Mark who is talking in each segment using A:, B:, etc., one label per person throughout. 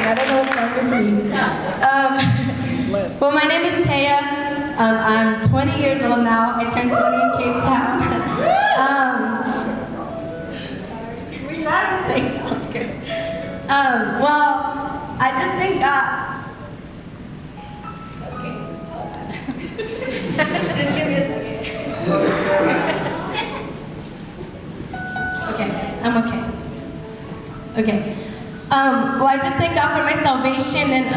A: I don't know what's wrong with me. Well, my name is Taya. I'm 20 years old now. I turned 20 in Cape Town. Thanks, sounds good. Well, I just thank God. Just give me a second. Okay, I'm okay. Okay. Well, I just thank God for my salvation and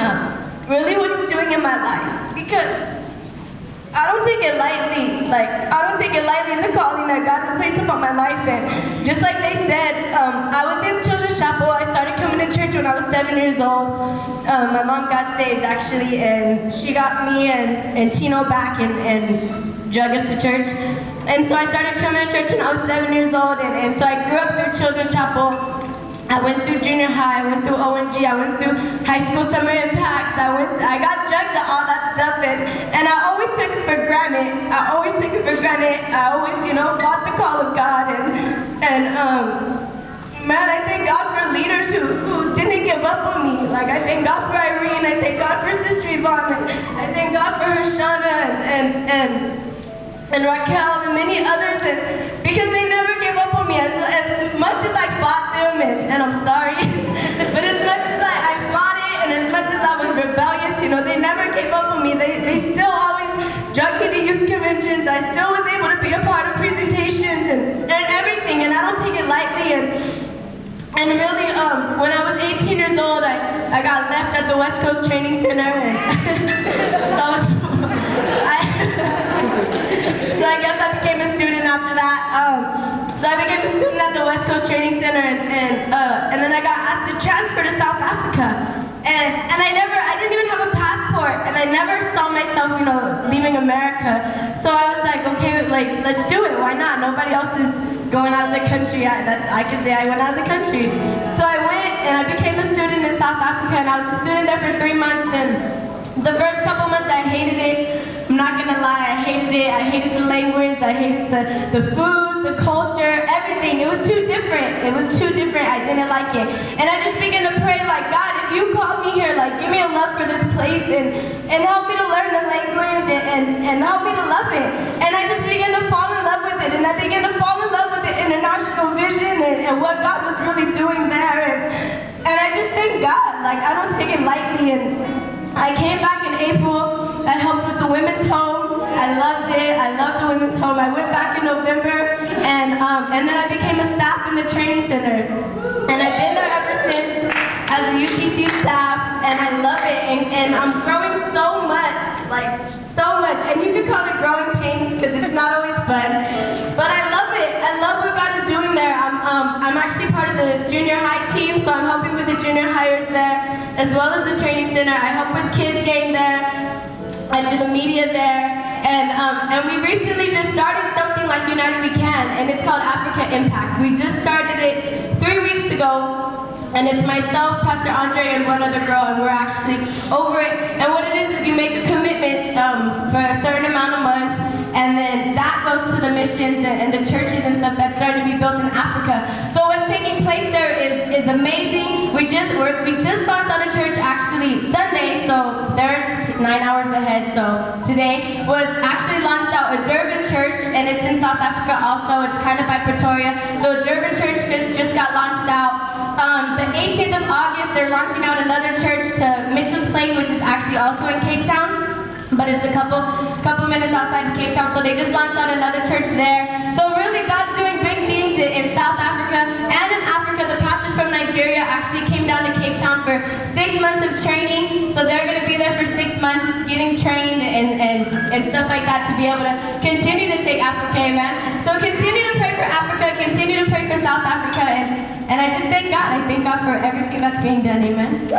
A: really what He's doing in my life, because I don't take it lightly. I don't take it lightly the calling that God has placed upon my life. And just like they said, I was in Children's Chapel. I started coming to church when I was 7 years old. My mom got saved actually, and she got me and Tino back and drug us to church. And so I started coming to church when I was 7 years old, and so I grew up through Children's Chapel. I went through junior high, I went through ONG, I went through high school summer impacts, I got drugged to all that stuff, and I always took it for granted. I always, fought the call of God, and man, I thank God for leaders who didn't give up on me. I thank God for Irene, I thank God for Sister Yvonne, I thank God for Hershana and Raquel and many others, and because they never gave up on me. As much as I fought them, and I'm sorry, but as much as I fought it, and as much as I was rebellious, they never gave up on me. They still always drugged me to youth conventions. I still was able to be a part of presentations and everything, and I don't take it lightly. And really, when I was 18 years old, I got left at the West Coast Training Center, and so I guess I became a student after that. So I became a student at the West Coast Training Center, and then I got asked to transfer to South Africa. And I didn't even have a passport, and I never saw myself, leaving America. So I was like, okay, let's do it. Why not? Nobody else is going out of the country. I could say I went out of the country. So I went, and I became a student in South Africa, and I was a student there for 3 months, and the first couple months I hated it. I'm not gonna lie, I hated it. I hated the language, I hated the food, the culture, everything. It was too different. I didn't like it. And I just began to pray, God, if you called me here, give me a love for this place and help me to learn the language and help me to love it. And I just began to fall in love with it. And I began to fall in love with the international vision and what God was really doing there. And I just thank God. I don't take it lightly. And I came back in April. I helped with the women's home. I loved it. I loved the women's home. I went back in November, and then I became a staff in the training center. And I've been there ever since as a UTC staff, and I love it. And I'm growing so much, so much. And you can call it growing pains because it's not always fun. But I love it. I love what God is doing there. I'm actually part of the junior high team, so I'm helping with the junior hires there, as well as the training center. I help with kids game there. I do the media there, and we recently just started something like United We Can, and it's called Africa Impact. We just started it 3 weeks ago, and it's myself, Pastor Andre, and one other girl, and we're actually over it. And what it is you make a commitment for a certain amount of months, and then that goes to the missions and the churches and stuff that's starting to be built in Africa. So what's taking place there is amazing. We just launched out a church actually Sunday, so they're 9 hours ahead. So today was actually launched out a Durban church, and it's in South Africa also. It's kind of by Pretoria. So a Durban church just got launched out. The 18th of August, they're launching out another church to Mitchell's Plain, which is actually also in Cape Town. But it's a couple minutes outside of Cape Town, so they just launched out another church there. So really, God's doing big things in South Africa and in Africa. The pastors from Nigeria actually came down to Cape Town for 6 months of training. So they're going to be there for 6 months getting trained and stuff like that to be able to continue to take Africa, amen. So continue to pray for Africa, continue to pray for South Africa, and I just thank God. I thank God for everything that's being done, amen.